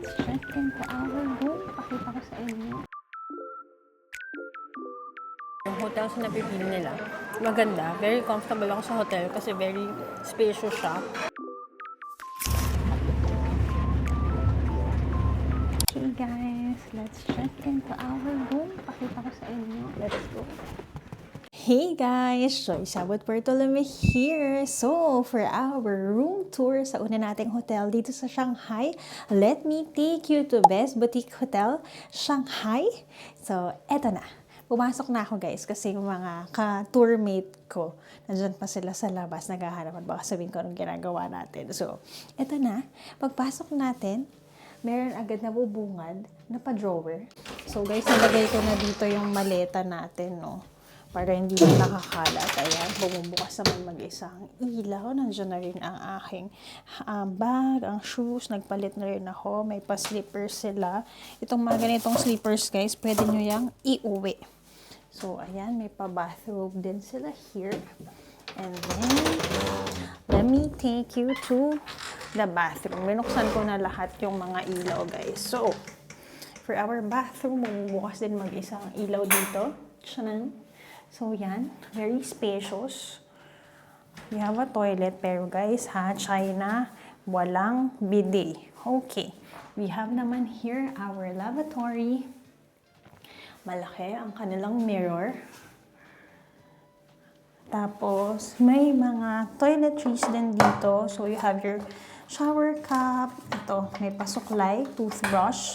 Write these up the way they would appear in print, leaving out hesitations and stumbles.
Check into our room. Pakita ko sa inyo. Yung hotel sa napipili nila, maganda. Very comfortable ako sa hotel kasi very spacious siya. Okay guys, let's check into our room. Pakita ko sa inyo. Let's go. Hey guys! Joyce Sabot Bartolome here. So, for our room tour sa una nating hotel dito sa Shanghai, let me take you to Best Boutique Hotel, Shanghai. So, eto na. Pumasok na ako guys kasi yung mga ka-tourmate ko, nandyan pa sila sa labas, naghahanap at baka sabihin ko anong ginagawa natin. So, eto na. Pagpasok natin, meron agad na bubungad na pa-drawer. So guys, nalagay ko na dito yung maleta natin, no? Para hindi na nakakalat. Ayan, bumubukas naman mag-isa ang ilaw. Nandiyan na rin ang aking bag, ang shoes. Nagpalit na rin ako. May pa-slippers sila. Itong mga ganitong slippers, guys, pwede nyo yang iuwi. So, ayan, may pa-bathrobe din sila here. And then, let me take you to the bathroom. Binuksan ko na lahat yung mga ilaw, guys. So, for our bathroom, bumubukas din mag-isa ang ilaw dito. Tiyanan. So, yan. Very spacious. We have a toilet. Pero guys, ha, China, walang bidet. Okay. We have naman here our lavatory. Malaki ang kanilang mirror. Tapos, may mga toiletries din dito. So, you have your shower cap. Ito, may pasuklay, toothbrush.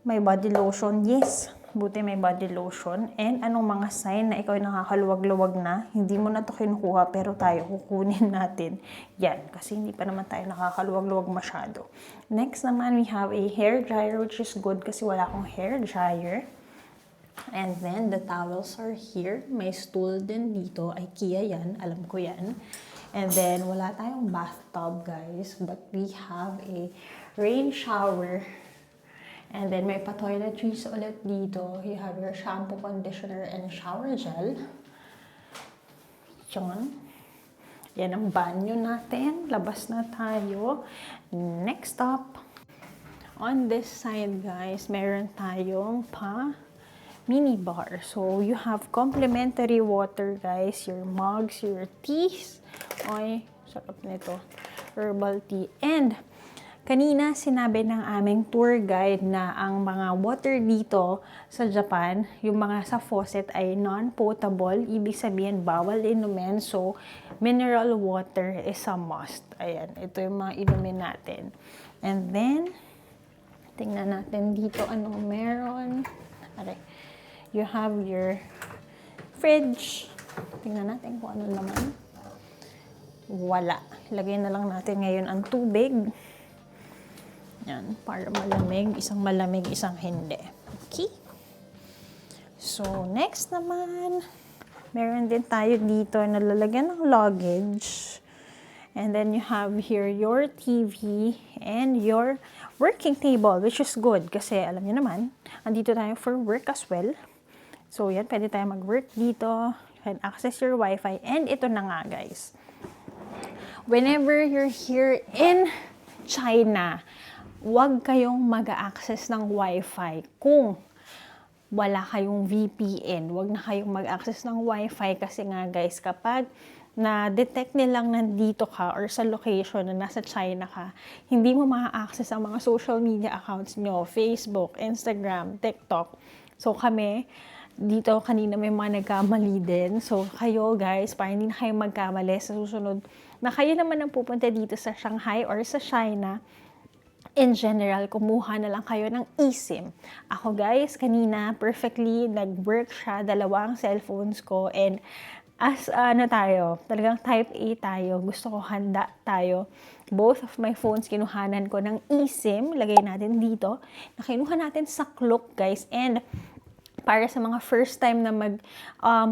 May body lotion. Yes, buti may body lotion. And anong mga sign na ikaw ay nakakaluwag-luwag na, hindi mo na to kinukuha pero tayo kukunin natin. Yan, kasi hindi pa naman tayo nakakaluwag-luwag masyado. Next naman, we have a hair dryer which is good kasi wala akong hair dryer. And then, the towels are here. May stool din dito. IKEA yan. Alam ko yan. And then, wala tayong bathtub, guys. But we have a rain shower. And then, may pa-toiletries ulit dito. You have your shampoo, conditioner, and shower gel. Yan. Yan ang banyo natin. Labas na tayo. Next up, on this side, guys, meron tayong mini bar. So, you have complimentary water, guys. Your mugs, your teas. Ay, sarap nito. Herbal tea. And, kanina sinabi ng aming tour guide na ang mga water dito sa Japan, yung mga sa faucet ay non-potable. Ibig sabihin, bawal inumin. So, mineral water is a must. Ayan, ito yung mga inumin natin. And then, tingnan natin dito anong meron. Aray. You have your fridge. Tingnan natin kung ano naman. Wala. Lagay na lang natin ngayon ang tubig. Yan, para malamig. Isang malamig, isang hindi. Okay? So, next naman, meron din tayo dito na lalagyan ng luggage. And then you have here your TV and your working table, which is good. Kasi alam niyo naman, andito tayo for work as well. So, yan, pwede tayo mag-work dito. You can access your Wi-Fi. And ito na nga, guys. Whenever you're here in China, huwag kayong mag-access ng Wi-Fi kung wala kayong VPN. Huwag na kayong mag-access ng Wi-Fi kasi nga, guys, kapag na-detect nilang nandito ka or sa location na nasa China ka, hindi mo ma-access ang mga social media accounts nyo, Facebook, Instagram, TikTok. So, kami, dito kanina may mga nagkamali din. So, kayo guys, para hindi na kayo magkamali sa susunod na kayo naman ang pupunta dito sa Shanghai or sa China, in general, kumuha na lang kayo ng eSIM. Ako guys, kanina, perfectly nag-work siya, dalawang cellphones ko, and as talagang type A tayo, gusto ko handa tayo. Both of my phones, kinuhanan ko ng eSIM, lagay natin dito, nakinuha natin sa Klook guys, and para sa mga first time na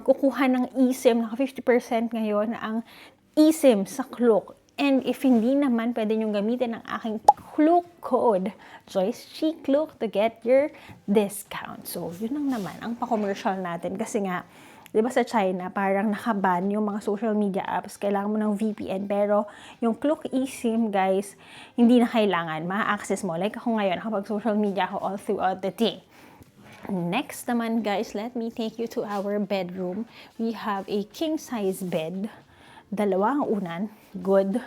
kukuha ng eSIM, naka 50% ngayon ang eSIM sa Klook. And if hindi naman, pwede nyo gamitin ang aking Klook code, Joyce G Klook, to get your discount. So, yun lang naman ang pa-commercial natin. Kasi nga, Di ba sa China, parang nakaban yung mga social media apps. Kailangan mo ng VPN. Pero yung Klook eSIM, guys, hindi na kailangan. Ma-access mo. Like ako ngayon, nakapag-social media ako all throughout the day. Next naman, guys, let me take you to our bedroom. We have a king-size bed. Dalawa ang unan. Good.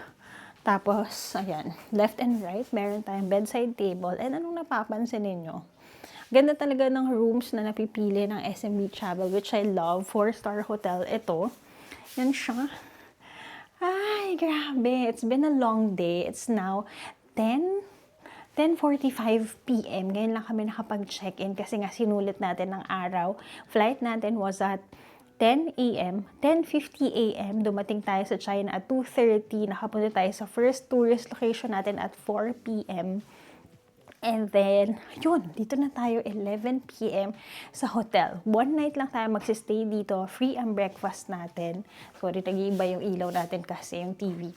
Tapos, ayan, left and right, meron tayong bedside table. And anong napapansin ninyo? Ganda talaga ng rooms na napipili ng SMB Travel, which I love. 4-star hotel. Ito, yan siya. Ay, grabe. It's been a long day. It's now 10:45 p.m. Ngayon lang kami nakapag-check-in kasi nga sinulit natin ng araw. Flight natin was at 10 a.m., 10:50 a.m., dumating tayo sa China at 2:30, nakapunta tayo sa first tourist location natin at 4 p.m. And then, yun, dito na tayo 11 p.m. sa hotel. One night lang tayo magsistay dito, free ang breakfast natin. Sorry, nag-iiba yung ilaw natin kasi yung TV.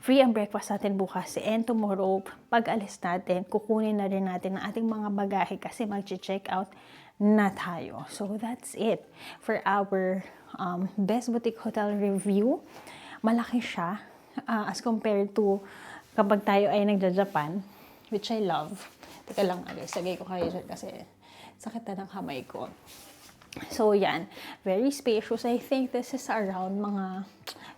Free ang breakfast natin bukas. And tomorrow, pag alis natin, kukunin na rin natin ang ating mga bagahe kasi mag-check out na tayo. So, that's it for our Best Boutique Hotel review. Malaki siya as compared to kapag tayo ay nagja-Japan, which I love. Teka lang, guys. Sagay ko kayo dyan kasi sakit na ng kamay ko. So, yan. Very spacious. I think this is around mga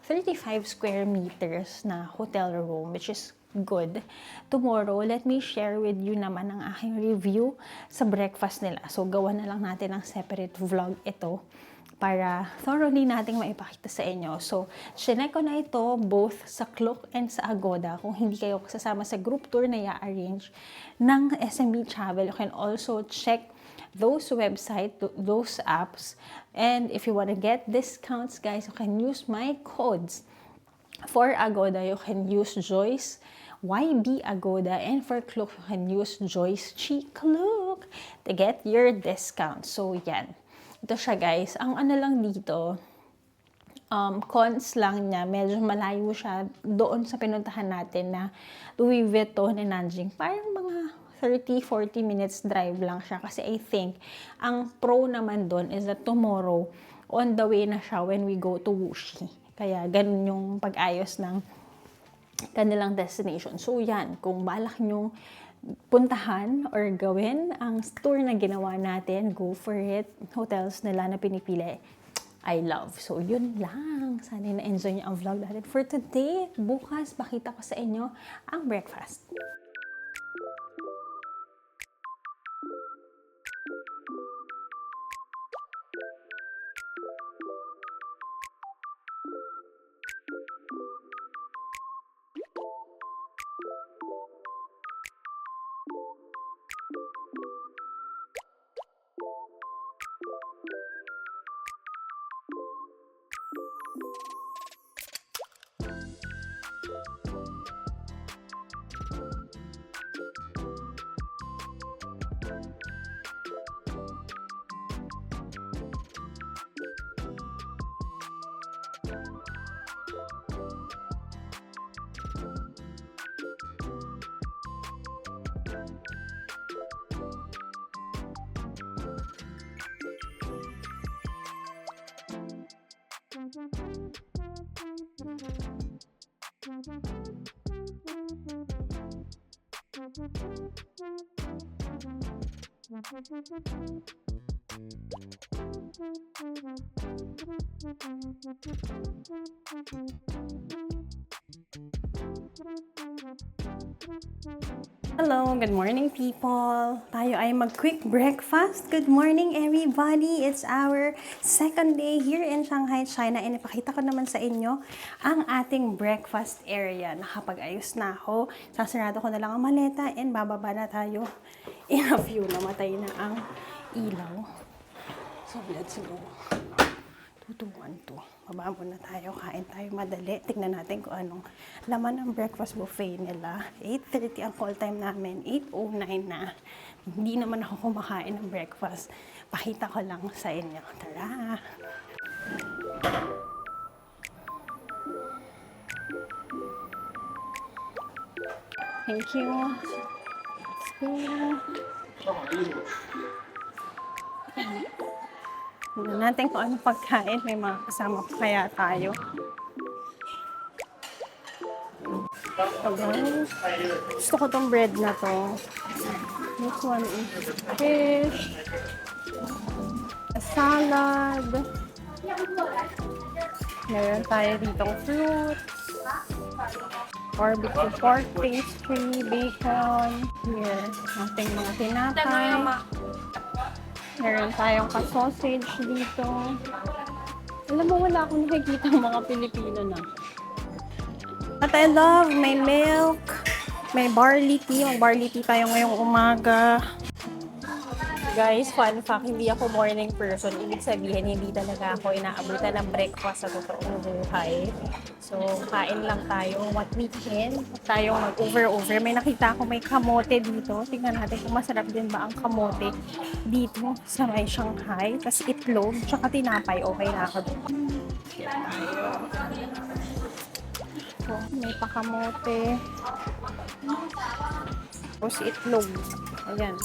35 square meters na hotel room, which is good. Tomorrow, let me share with you naman ang aking review sa breakfast nila. So, gawa na lang natin ng separate vlog ito para thoroughly nating maipakita sa inyo. So, chinek ko na ito both sa Klook and sa Agoda. Kung hindi kayo kasama sa group tour na i-arrange ng SMB Travel, you can also check those website, those apps. And if you want to get discounts, guys, you can use my codes. For Agoda, you can use Joyce YB Agoda, and for Klook, you can use Joyce Chi Klook to get your discount. So, yan. Ito siya, guys. Ang ano lang dito, cons lang niya, medyo malayo siya doon sa pinuntahan natin na Louis Vuitton and Nanjing. Parang mga 30-40 minutes drive lang siya. Kasi I think, ang pro naman doon is that tomorrow, on the way na siya when we go to Wuxi. Kaya, ganun yung pag-ayos ng kanilang destination. So, yan. Kung balak nyo puntahan or gawin ang tour na ginawa natin, go for it. Hotels nila na pinipili, I love. So, yun lang. Sana na-enjoy niyo ang vlog natin for today. Bukas, pakita ko sa inyo ang breakfast. Hello, good morning people. Tayo ay mag-quick breakfast. Good morning everybody. It's our second day here in Shanghai, China. And ipakita ko naman sa inyo ang ating breakfast area. Nakapag-ayos na ako. Sasarado ko na lang ang maleta and bababa na tayo. In a few, namatay na ang ilaw. So let's go. 2-2-1-2. Baba muna tayo, kain tayo madali. Tignan natin kung anong laman ng breakfast buffet nila. 8:30 ang call time namin. 8:09 na. Hindi naman ako kumakain ng breakfast. Pakita ko lang sa inyo. Tara! Thank you. Let's go. Tignan natin kung anong pagkain. May mga kasama pa kaya tayo. So guys, gusto ko tong bread na to. This one is fish, a salad. Meron tayo ditong fruits, barbecue pork pastry, bacon. Here, ating mga tinapay. Meron tayong pa-sausage dito. Alam mo, wala akong nakikita mga Pilipino na. At I love, may milk, may barley tea. Mag-barley tea tayo ngayong umaga. Guys, fun fact, hindi ako morning person. Ibig sabihin, hindi talaga ako inaabutan ng breakfast sa totoong buhay. So, kain lang tayo. What we can, tayong mag-over-over. May nakita ako may kamote dito. Tingnan natin kung masarap din ba ang kamote dito sa may Shanghai. Tapos itlog, tsaka tinapay. Okay na ako dito. So, may pakamote. Tapos itlog. Ayan.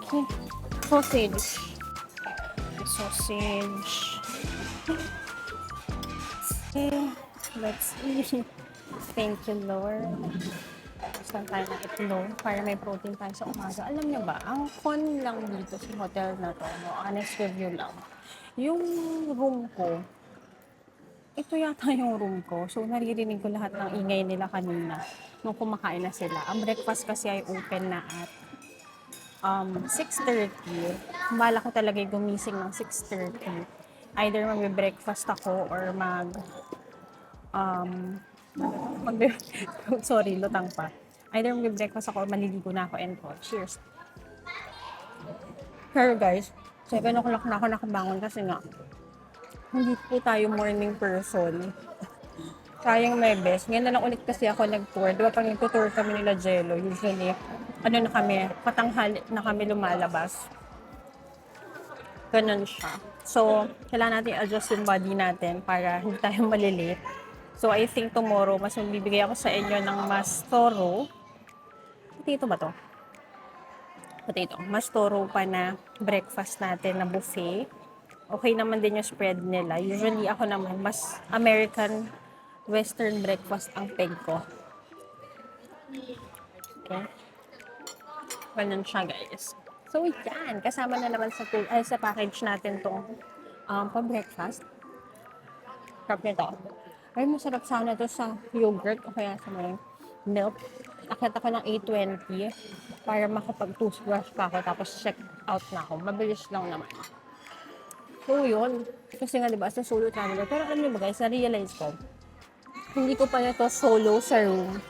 Okay. Sausage. Sausage. Okay. Let's eat. Thank you, Lord. Gusto tayo ng itlog para may protein tayo sa umaga. Alam niyo ba, ang con lang dito sa hotel na to, no? Honest review lang. Yung room ko, ito yata yung room ko. So, naririnig ko lahat ng ingay nila kanina nung kumakain na sila. Ang breakfast kasi ay open na at 6:30. Bala ko talaga gumising ng 6:30. Either magbe-breakfast ako or sorry, lutang pa. Either magbe-breakfast ako or maliligo na ako and all. Cheers. Pero guys, 7 o'clock na ako nakabangon kasi nga, hindi po tayo morning person. Sayang may best. Ngayon na lang ulit kasi ako nag-tour. Diba pag nag-tour kami nila Jello, usually, ano na kami, patanghali na kami lumalabas. Ganun siya. So, kailangan natin adjust yung body natin para hindi tayo malilate. So, I think tomorrow, mas magbibigay ako sa inyo ng mas thorough. Potato ba to? Potato. Mas thorough pa na breakfast natin na buffet. Okay naman din yung spread nila. Usually ako naman, mas American Western breakfast ang peg ko. Okay. Ganun siya, guys. So, yan. Kasama na naman sa package natin tong pa-breakfast. Sarap nito. Ay, masarap sana to sa yogurt o kaya sa may milk. Akit ako ng 8:20 para makapag-toothbrush pa ako tapos check out na ako. Mabilis lang naman. So, yun. Kasi nga, diba, sa solo traveler. Pero alam niyo ba, guys, na-realize ko, hindi ko pa ito solo sa room.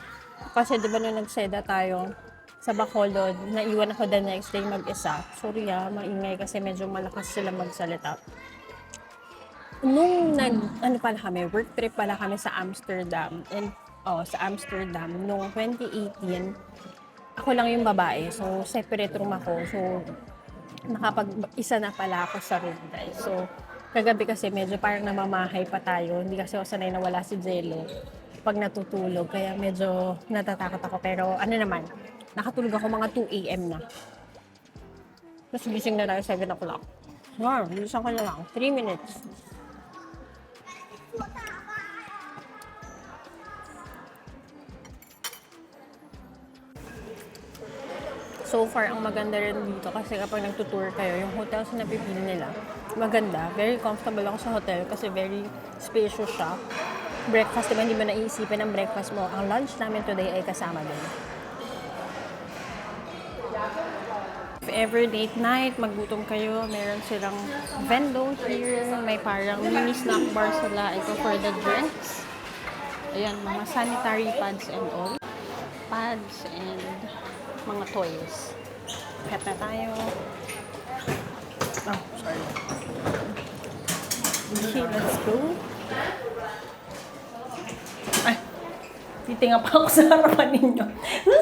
Kasi diba nung nagseda tayo sa Bacolod, naiwan ako the next day mag-isa. Sorry maingay kasi medyo malakas sila magsalita. Nung pala kami, work trip pala kami sa Amsterdam. And, sa Amsterdam, noong 2018, ako lang yung babae. So, separate room ako. So, nakapag-isa na pala ako sa room, guys. So, kagabi kasi medyo parang namamahay pa tayo. Hindi kasi ako sanay na wala si Jello pag natutulog. Kaya medyo natatakot ako. Pero ano naman, nakatulog ako mga 2 a.m. na. Tapos gising na tayo 7 o'clock. Wow, gising ko na lang. 3 minutes. So far, ang maganda rin dito kasi kapag nagtutour kayo, yung hotels na napipili nila, maganda. Very comfortable ako sa hotel kasi very spacious siya. Breakfast, diba, hindi mo naiisipin ang breakfast mo. Ang lunch namin today ay kasama din. If ever date night, maggutom kayo, meron silang vendo here. May parang mini snack bar sila. Ito for the drinks. Ayan, mga sanitary pads and all. Pads and mga toys. Cut na tayo. Oh, sorry. Okay, let's go. Ay, titinga pa ako sa harapan ninyo.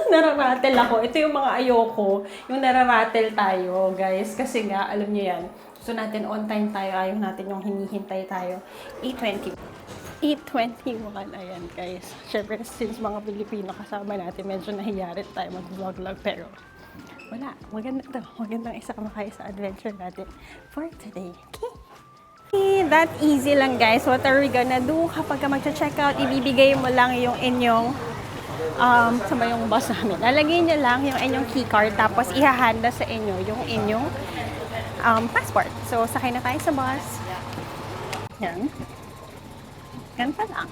Nararatel ako. Ito yung mga ayoko. Yung nararatel tayo, guys. Kasi nga, alam niyo yan. Gusto natin on time tayo. Ayaw natin yung hinihintay tayo. 8:21. Ayan, guys. Siyempre, since mga Pilipino kasama natin, medyo nahiyarit tayo mag-vlog-vlog. Pero, wala. Maganda to. Magandang isa kamakaya sa adventure natin for today. Okay? That easy lang guys. What are we gonna do? Kapag ka mag-check out, ibibigay mo lang yung inyong sa ba yung bus namin. Lalagay nyo lang yung inyong keycard tapos ihahanda sa inyo yung inyong passport. So, sakay na tayo sa bus. Yan. Ganun pa lang.